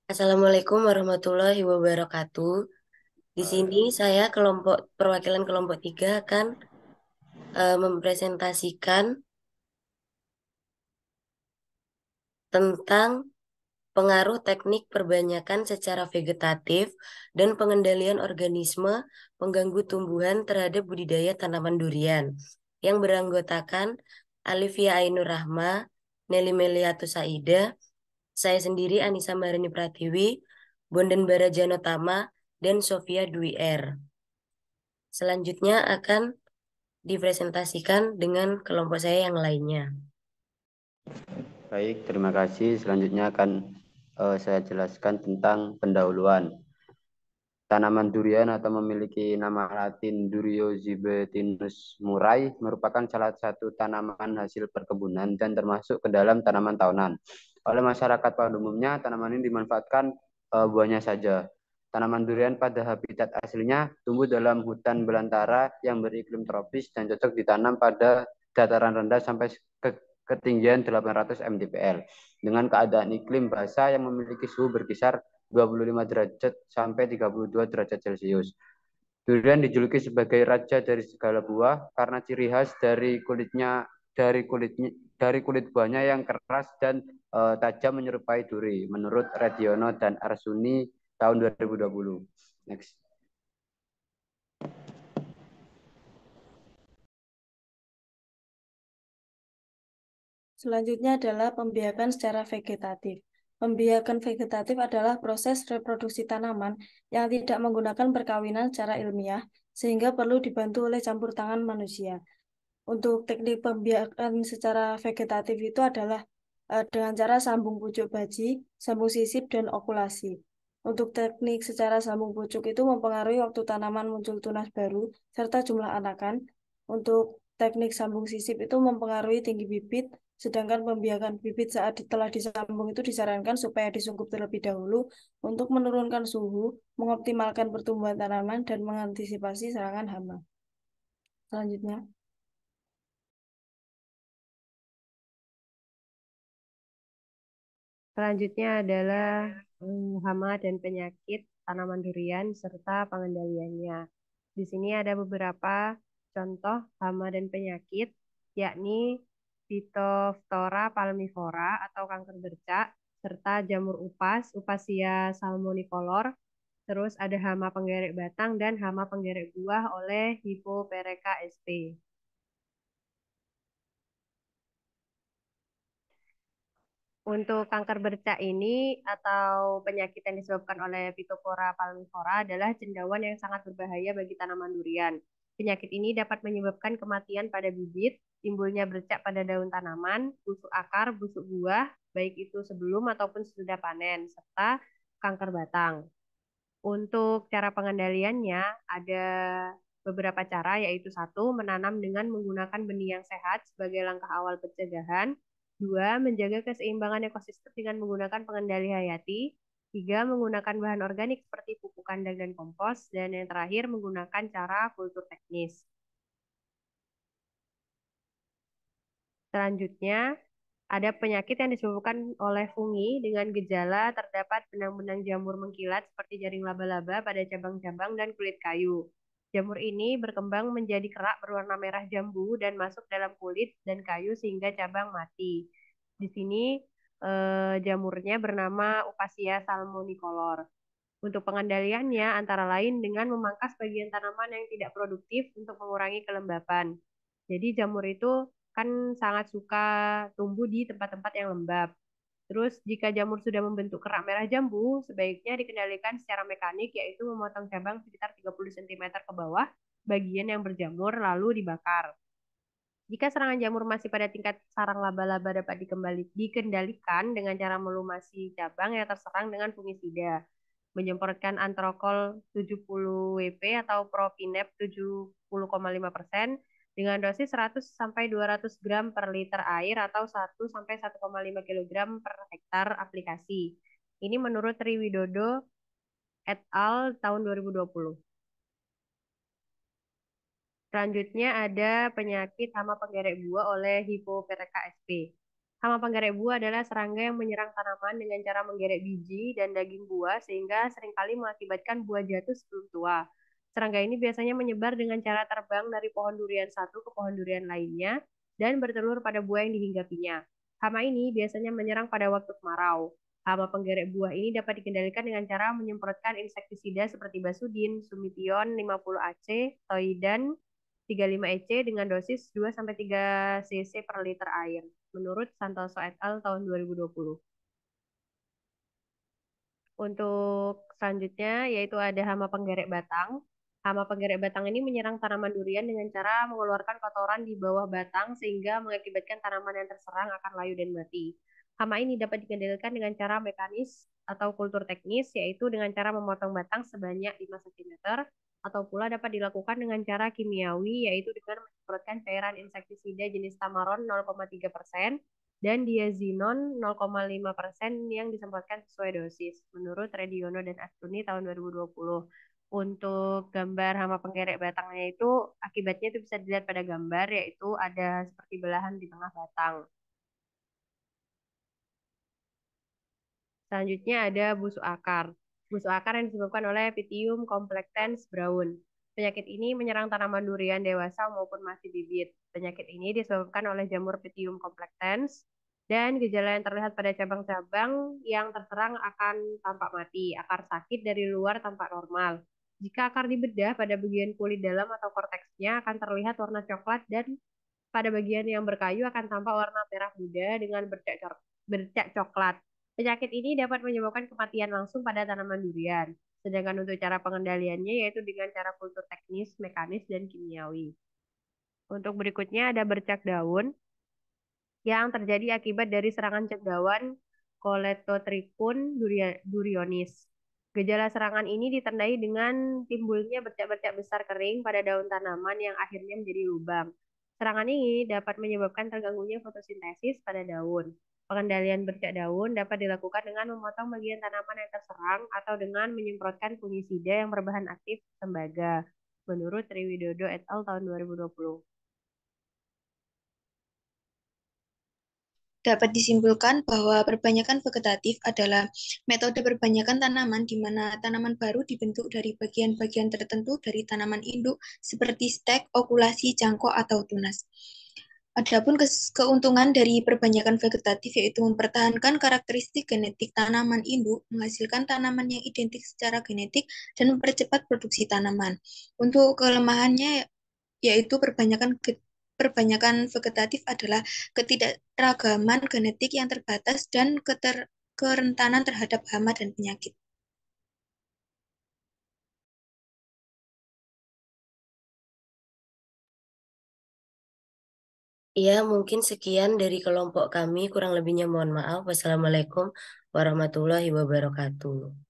Assalamualaikum warahmatullahi wabarakatuh. Di sini saya perwakilan kelompok 3 akan mempresentasikan tentang pengaruh teknik perbanyakan secara vegetatif dan pengendalian organisme pengganggu tumbuhan terhadap budidaya tanaman durian yang beranggotakan Alivia Ainur Rahma, Nelly Meliatus Saida, saya sendiri Anissa Marini Pratiwi, Bondan Barajano Tama, dan Sofia Dwi R. Selanjutnya akan dipresentasikan dengan kelompok saya yang lainnya. Baik, terima kasih. Selanjutnya akan saya jelaskan tentang pendahuluan. Tanaman durian atau memiliki nama latin Duriozibetinus murai merupakan salah satu tanaman hasil perkebunan dan termasuk ke dalam tanaman tahunan. Oleh masyarakat pada umumnya, tanaman ini dimanfaatkan buahnya saja. Tanaman durian pada habitat aslinya tumbuh dalam hutan belantara yang beriklim tropis dan cocok ditanam pada dataran rendah sampai ketinggian 800 mdpl dengan keadaan iklim basah yang memiliki suhu berkisar 25 derajat sampai 32 derajat Celcius. Durian dijuluki sebagai raja dari segala buah karena ciri khas dari kulit buahnya yang keras dan tajam menyerupai duri menurut Rediono dan Arsuni tahun 2020. Next. Selanjutnya adalah pembiakan secara vegetatif. Pembiakan vegetatif adalah proses reproduksi tanaman yang tidak menggunakan perkawinan secara ilmiah, sehingga perlu dibantu oleh campur tangan manusia. Untuk teknik pembiakan secara vegetatif itu adalah dengan cara sambung pucuk baji, sambung sisip, dan okulasi. Untuk teknik secara sambung pucuk itu mempengaruhi waktu tanaman muncul tunas baru, serta jumlah anakan. Untuk teknik sambung sisip itu mempengaruhi tinggi bibit, sedangkan pembiakan bibit saat telah disambung itu disarankan supaya disungkup terlebih dahulu untuk menurunkan suhu, mengoptimalkan pertumbuhan tanaman, dan mengantisipasi serangan hama. Selanjutnya. Selanjutnya adalah hama dan penyakit tanaman durian serta pengendaliannya. Di sini ada beberapa contoh hama dan penyakit, yakni Phytophthora palmivora atau kanker bercak, serta jamur upas, Upasia salmonicolor. Terus ada hama penggerek batang dan hama penggerek buah oleh Hippopereka sp. Untuk kanker bercak ini atau penyakit yang disebabkan oleh Phytophthora palmivora adalah cendawan yang sangat berbahaya bagi tanaman durian. Penyakit ini dapat menyebabkan kematian pada bibit, timbulnya bercak pada daun tanaman, busuk akar, busuk buah, baik itu sebelum ataupun sesudah panen, serta kanker batang. Untuk cara pengendaliannya ada beberapa cara, yaitu satu, menanam dengan menggunakan benih yang sehat sebagai langkah awal pencegahan. Dua, menjaga keseimbangan ekosistem dengan menggunakan pengendali hayati. Tiga, menggunakan bahan organik seperti pupuk kandang dan kompos. Dan yang terakhir, menggunakan cara kultur teknis. Selanjutnya, ada penyakit yang disebabkan oleh fungi dengan gejala terdapat benang-benang jamur mengkilat seperti jaring laba-laba pada cabang-cabang dan kulit kayu. Jamur ini berkembang menjadi kerak berwarna merah jambu dan masuk dalam kulit dan kayu sehingga cabang mati. Di sini jamurnya bernama Upasia salmonicolor. Untuk pengendaliannya antara lain dengan memangkas bagian tanaman yang tidak produktif untuk mengurangi kelembapan. Jadi jamur itu kan sangat suka tumbuh di tempat-tempat yang lembab. Terus jika jamur sudah membentuk kerak merah jambu, sebaiknya dikendalikan secara mekanik yaitu memotong cabang sekitar 30 cm ke bawah bagian yang berjamur lalu dibakar. Jika serangan jamur masih pada tingkat sarang laba-laba dapat dikendalikan dengan cara melumasi cabang yang terserang dengan fungisida, menyemprotkan antrokol 70 WP atau propinep 70,5% dengan dosis 100 sampai 200 gram per liter air atau 1 sampai 1,5 kg per hektar aplikasi. Ini menurut Triwidodo et al. Tahun 2020. Selanjutnya ada penyakit hama penggerek buah oleh Hippopereka sp. Hama penggerek buah adalah serangga yang menyerang tanaman dengan cara menggerek biji dan daging buah sehingga seringkali mengakibatkan buah jatuh sebelum tua. Serangga ini biasanya menyebar dengan cara terbang dari pohon durian satu ke pohon durian lainnya dan bertelur pada buah yang dihinggapinya. Hama ini biasanya menyerang pada waktu kemarau. Hama penggerek buah ini dapat dikendalikan dengan cara menyemprotkan insektisida seperti Basudin, Sumition 50 AC, Toidan 35 EC dengan dosis 2-3 cc per liter air, menurut Santoso et al. Tahun 2020. Untuk selanjutnya yaitu ada hama penggerek batang. Hama penggerek batang ini menyerang tanaman durian dengan cara mengeluarkan kotoran di bawah batang sehingga mengakibatkan tanaman yang terserang akan layu dan mati. Hama ini dapat dikendalikan dengan cara mekanis atau kultur teknis, yaitu dengan cara memotong batang sebanyak 5 cm, atau pula dapat dilakukan dengan cara kimiawi, yaitu dengan menyemprotkan cairan insektisida jenis Tamaron 0,3% dan diazinon 0,5% yang disemprotkan sesuai dosis, menurut Rediono dan Astuni tahun 2020. Untuk gambar hama penggerek batangnya itu, akibatnya itu bisa dilihat pada gambar, yaitu ada seperti belahan di tengah batang. Selanjutnya ada busuk akar. Busuk akar yang disebabkan oleh Pythium complectans brown. Penyakit ini menyerang tanaman durian dewasa maupun masih bibit. Penyakit ini disebabkan oleh jamur Pythium complectans dan gejala yang terlihat pada cabang-cabang yang terserang akan tampak mati. Akar sakit dari luar tampak normal. Jika akar dibedah pada bagian kulit dalam atau korteksnya akan terlihat warna coklat dan pada bagian yang berkayu akan tampak warna merah muda dengan bercak coklat. Penyakit ini dapat menyebabkan kematian langsung pada tanaman durian. Sedangkan untuk cara pengendaliannya yaitu dengan cara kultur teknis, mekanis, dan kimiawi. Untuk berikutnya ada bercak daun yang terjadi akibat dari serangan cendawan Coletotrichum durionis. Gejala serangan ini ditandai dengan timbulnya bercak-bercak besar kering pada daun tanaman yang akhirnya menjadi lubang. Serangan ini dapat menyebabkan terganggunya fotosintesis pada daun. Pengendalian bercak daun dapat dilakukan dengan memotong bagian tanaman yang terserang atau dengan menyemprotkan fungisida yang berbahan aktif tembaga, menurut Triwidodo et al. Tahun 2020. Dapat disimpulkan bahwa perbanyakan vegetatif adalah metode perbanyakan tanaman di mana tanaman baru dibentuk dari bagian-bagian tertentu dari tanaman induk seperti stek, okulasi, jangkok, atau tunas. Adapun keuntungan dari perbanyakan vegetatif yaitu mempertahankan karakteristik genetik tanaman induk, menghasilkan tanaman yang identik secara genetik, dan mempercepat produksi tanaman. Untuk kelemahannya yaitu perbanyakan vegetatif adalah ketidakragaman genetik yang terbatas dan kerentanan terhadap hama dan penyakit. Ya, mungkin sekian dari kelompok kami. Kurang lebihnya mohon maaf. Wassalamualaikum warahmatullahi wabarakatuh.